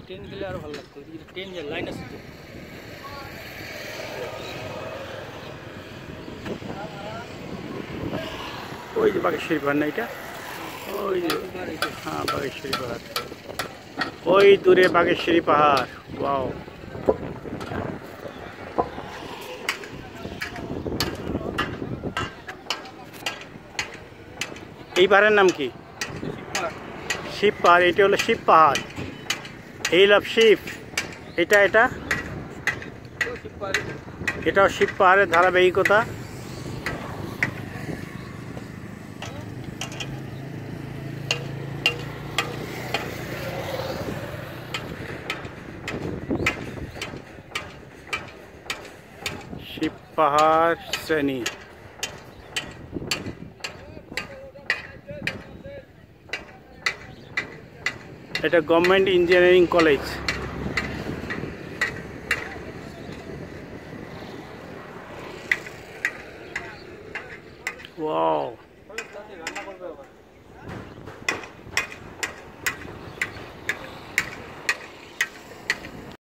Train গেলে আরো ভালো লাগতো, ট্রেন যে লাইন আছে তো। ওই যে বাগেশ্বরী পাহাড় না এটা, ওই যে হ্যাঁ বাগেশ্বরী পাহাড়, ওই দূরে বাগেশ্বরী পাহাড়। ওয়াও, এই পাহাড়ের নাম কি? শিব পাহাড়। এটা হলো শিব পাহাড়, হিল অফ শিব। এটাও শিব পাহাড়ের ধারাবাহিকতা। শিব পাহাড় শ্রেণী। এটা গভর্নমেন্ট ইঞ্জিনিয়ারিং কলেজ। ওয়াও।